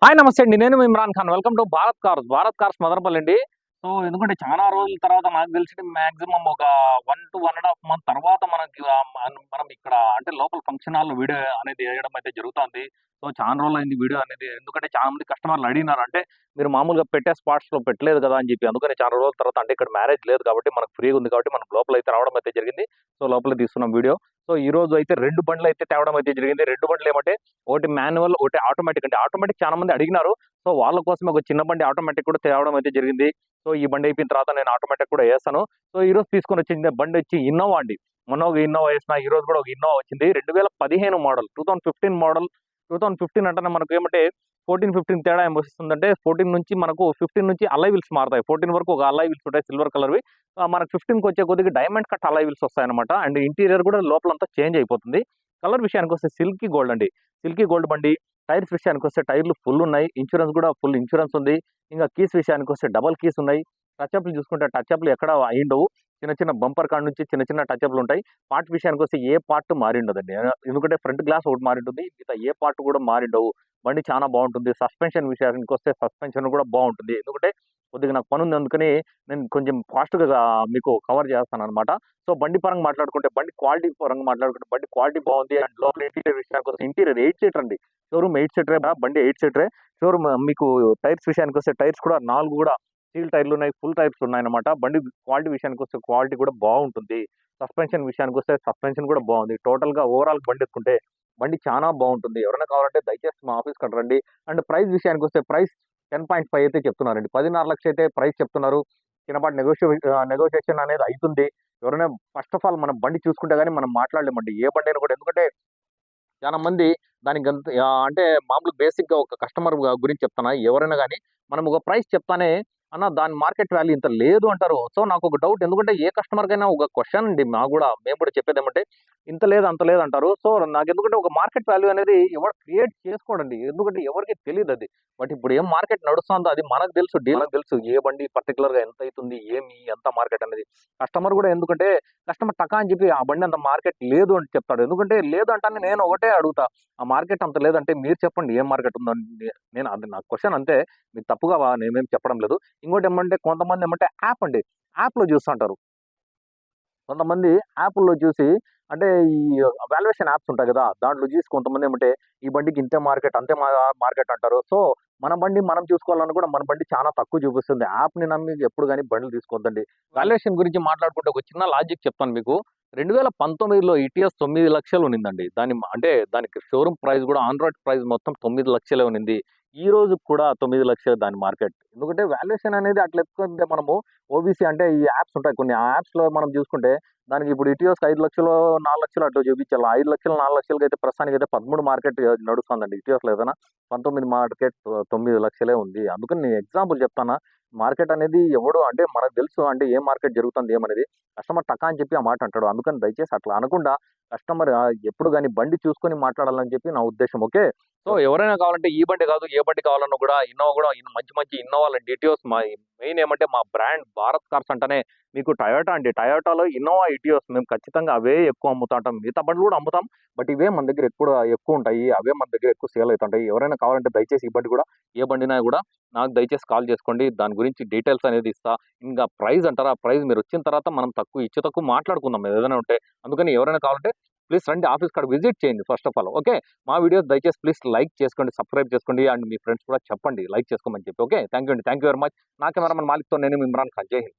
Hi నమస్తే అండి. నేను మీ ఇమ్రాన్ ఖాన్. వెల్కమ్ టు భారత్ కార్స్ మదనపల్లి అండి. సో ఎందుకంటే చాలా రోజుల తర్వాత నాకు తెలిసి మాక్సిమం ఒక 1-1.5 మంత్ తర్వాత మనకి మనం ఇక్కడ అంటే లోకల్ ఫంక్షన్ హాల్‌లో వీడియో అనేది వేయడం అయితే జరుగుతుంది. సో చాలా రోజులైంది వీడియో అనేది. ఎందుకంటే చాలా మంది కస్టమర్‌లు అడిగినారు. అంటే మీరు మామూలుగా పెట్టే స్పాట్స్‌లో పెట్టలేదు కదా అని చెప్పి. అందుకని చాలా రోజుల తర్వాత అంటే ఇక్కడ మ్యారేజ్ లేదు కాబట్టి మనకు ఫ్రీగా ఉంది కాబట్టి మనం లోపలైతే రావడం అయితే జరిగింది. సో లోపలే తీస్తున్నాం వీడియో. సో ఈ రోజు అయితే 2 బండ్లు అయితే తేవడం అయితే జరిగింది. 2 బండ్లు ఏమంటే ఒకటి మాన్యువల్, ఒకటి ఆటోమేటిక్ అండి. ఆటోమేటిక్ చాలా మంది అడిగినారు. సో వాళ్ళ కోసం ఒక చిన్న బండి ఆటోమేటిక్ కూడా తేవడం అయితే జరిగింది. సో ఈ బండి అయిపోయిన తర్వాత నేను ఆటోమేటిక్ కూడా ఏస్తాను. సో ఈరోజు తీసుకొని వచ్చింది బండి వచ్చి ఇన్నోవా అండి. మొన్న ఒక ఇన్నోవా ఏసిన. ఈరోజు కూడా ఒక ఇన్నోవా వచ్చింది. 2015 మోడల్. 2015 మోడల్. 2015 అంటేనే మనకు ఏమంటే 14, 15 తేడా ఏం వస్తుందంటే 14 నుంచి మనకు 15 నుంచి అలాయ్ వీల్స్ మారతాయి. 14 వరకు ఒక అలాయ్ వీల్స్ ఉంటాయి సిల్వర్ కలర్‌వి. మనకు 15కి వచ్చే కొద్దిగా డైమండ్ కట్ అలాయ్ వీల్స్ వస్తాయన్నమాట. అండ్ ఇంటీరియర్ కూడా లోపలంతా చేంజ్ అయిపోతుంది. కలర్ విషయానికొస్తే సిల్కీ గోల్డ్ అండి. సిల్కీ గోల్డ్ బండి. టైర్స్ విషయానికొస్తే టైర్లు ఫుల్ ఉన్నాయి. ఇన్స్యూరెన్స్ కూడా ఫుల్ ఇన్స్యూరెన్స్ ఉంది. ఇంకా కీస్ విషయానికొస్తే డబుల్ కీస్ ఉన్నాయి. టచ్ అప్‌లు చూసుకుంటే టచ్ అప్‌లు ఎక్కడ అయ్యుండవు. చిన్న చిన్న బంపర్ కాడ నుంచి చిన్న చిన్న టచ్ అప్‌లు ఉంటాయి. పార్ట్ విషయానికొస్తే ఏ పార్ట్ మారిండదండి. ఎందుకంటే ఫ్రంట్ గ్లాస్ ఒకటి మారింటుంది. మిగతా ఏ పార్ట్ కూడా మారిండవు. బండి చాలా బాగుంటుంది. సస్పెన్షన్ విషయానికొస్తే సస్పెన్షన్ కూడా బాగుంటుంది. ఎందుకంటే కొద్దిగా నాకు పనుంది. అందుకని నేను కొంచెం ఫాస్ట్‌గా మీకు కవర్ చేస్తాననమాట. సో బండి పరంగా మాట్లాడుకుంటే బండి క్వాలిటీ పరంగా మాట్లాడుకుంటే బండి క్వాలిటీ బాగుంది. అండ్ లోపల ఇంటీరియర్ విషయానికొస్తే ఇంటీరియర్ 8 సీటర్ అండి. షోరూమ్ 8 సీటరే బండి 8 సీటరే. షోరూమ్ మీకు టైర్స్ విషయానికొస్తే టైర్స్ కూడా 4 కూడా స్టీల్ టైర్లు ఉన్నాయి. ఫుల్ టైర్స్ ఉన్నాయన్నమాట. బండి క్వాలిటీ విషయానికొస్తే క్వాలిటీ కూడా బాగుంటుంది. సస్పెన్షన్ విషయానికొస్తే సస్పెన్షన్ కూడా బాగుంది. టోటల్‌గా ఓవరాల్ బండి ఎత్తుకుంటే బండి చాలా బాగుంటుంది. ఎవరైనా కావాలంటే దయచేసి మా ఆఫీస్‌కి రండి. అండ్ ప్రైస్ విషయానికొస్తే ప్రైస్ 10.5 అయితే చెప్తున్నారండి. 10.5 లక్షలు అయితే ప్రైస్ చెప్తున్నారు. చిన్నపాటి నెగోషియేషన్ అనేది అయితుంది. ఎవరైనా ఫస్ట్ ఆఫ్ ఆల్ మనం బండి చూసుకుంటే గాని మనం మాట్లాడలేమండి. ఏ బండైనా కూడా. ఎందుకంటే చాలా మంది దానికి అంటే మామూలు బేసిక్‌గా ఒక కస్టమర్ గురించి చెప్తున్నా. ఎవరైనా గాని మనం ఒక ప్రైస్ చెప్తానే అన్న దాని మార్కెట్ వాల్యూ ఇంత లేదు అంటారు. సో నాకొక డౌట్. ఎందుకంటే ఏ కస్టమర్‌కైనా ఒక క్వెషన్ అండి మేము కూడా చెప్పేదేమంటే ఇంత లేదు, అంత లేదు అంటారు. సో నాకెందుకంటే ఒక మార్కెట్ వాల్యూ అనేది ఎవడు క్రియేట్ చేసుకోడండి. ఎందుకంటే ఎవరికీ తెలీదది. బట్ ఇప్పుడు ఏం మార్కెట్ నడుస్తుందో అది మనకు తెలుసు. డీలర్‌కి తెలుసు. ఏ బండి పర్టిక్యులర్‌గా ఎంత అయితుంది, ఏమి, ఎంత మార్కెట్ అనేది. కస్టమర్ కూడా ఎందుకంటే కస్టమర్ టకా అని చెప్పి ఆ బండి అంత మార్కెట్ లేదు అని చెప్తాడు. ఎందుకంటే లేదు అంటానే నేను ఒకటే అడుగుతా. ఆ మార్కెట్ అంత లేదంటే మీరు చెప్పండి ఏం మార్కెట్ ఉందని. నేను అది నా క్వెషన్ అంతే. మీకు తప్పుగా నేనేం చెప్పడం లేదు. ఇంకోటేమంటే కొంతమంది ఏమంటే యాప్ అండి. యాప్‌లో చూస్తుంటారు. కొంతమంది యాపుల్లో చూసి అంటే ఈ వాల్యుయేషన్ యాప్స్ ఉంటాయి గదా! దాంట్లో చూసి కొంతమంది ఏమంటే ఈ బండికి ఇంతే మార్కెట్, అంతే మార్కెట్ అంటారు. సో మన బండి మనం చూసుకోవాలన్నా కూడా మన బండి చాలా తక్కువ చూపిస్తుంది. యాప్‌ని నమ్మి ఎప్పుడు గాని బండ్లు తీసుకోవద్దండి. వాల్యుయేషన్ గురించి మాట్లాడుకుంటే ఒక చిన్న లాజిక్ చెప్తాను మీకు. 2019లో ఇటిఎస్ 9,00,000 ఉన్నిందండి. అంటే దానికి షోరూమ్ ప్రైస్ కూడా ఆన్ రోడ్ ప్రైస్ మొత్తం 9,00,000 ఉన్నింది. ఈ రోజు కూడా 9,00,000 దాని మార్కెట్. ఎందుకంటే వాల్యుయేషన్ అనేది అట్లా ఎత్తుకుంటే మనము ఓబీసీ అంటే ఈ యాప్స్ ఉంటాయి కొన్ని. ఆ యాప్స్‌లో మనం చూసుకుంటే దానికి ఇప్పుడు ఇటియోస్‌కి 5,00,000, 4,00,000 అట్లా చూపించాల. 5,00,000, 4,00,000 అయితే ప్రస్తుతానికైతే 13 మార్కెట్ నడుస్తుందండి. ఇటియోస్‌లో ఏదైనా 19 మార్కెట్ 9,00,000 ఉంది. అందుకని నేను ఎగ్జాంపుల్ చెప్తాన్నా. మార్కెట్ అనేది ఎవడు అంటే మనకు తెలుసు అంటే ఏ మార్కెట్ జరుగుతుంది ఏమనేది. కస్టమర్ టకా అని చెప్పి ఆ మాట అంటాడు. అందుకని దయచేసి అట్లా అనకుండా కస్టమర్ ఎప్పుడు గాని బండి చూసుకొని మాట్లాడాలని చెప్పి నా ఉద్దేశ్యం. ఓకే. సో ఎవరైనా కావాలంటే ఈ బండి కాదు, ఏ బండి కావాలన్నా కూడా ఇన్నోవా కూడా మంచి మంచి ఇన్నోవాలండి. ఇటియోస్ మెయిన్ ఏమంటే మా బ్రాండ్ భారత్ కార్స్ అంటేనే మీకు టయోటా అండి. టయోటాలో ఇన్నోవా, ఇటియోస్ మేము ఖచ్చితంగా అవే ఎక్కువ అమ్ముతుంటాం. మిగతా బండ్లు కూడా అమ్ముతాం. బట్ ఇవే మన దగ్గర ఎక్కువ ఉంటాయి. అవే మన దగ్గర ఎక్కువ సేల్ అయితుంటాయి. ఎవరైనా కావాలంటే దయచేసి ఈ బండి కూడా ఏ బండినా కూడా నాకు దయచేసి కాల్ చేసుకోండి. దాని గురించి డీటెయిల్స్ అనేది ఇస్తా. ఇంకా ప్రైస్ అంటారా? ప్రైస్ మీరు వచ్చిన తర్వాత మనం తక్కువ మాట్లాడుకుందాం ఏదైనా ఉంటే. అందుకని ఎవరైనా కావాలంటే ప్లీజ్ రండి ఆఫీస్ కాడ విజిట్ చేయండి ఫస్ట్ ఆఫ్ ఆల్. ఓకే. మా వీడియోస్ దయచేసి ప్లీజ్ లైక్ చేసుకోండి, సబ్స్క్రైబ్ చేసుకోండి. అండ్ మీ ఫ్రెండ్స్ కూడా చెప్పండి లైక్ చేసుకోమని చెప్పి. ఓకే. థాంక్ యూ అండి. Thank you very much. నా కెమెరామన్ మాలిక్‌తో నేను మీ ఇమ్రాన్ ఖాన్. జై హింద్.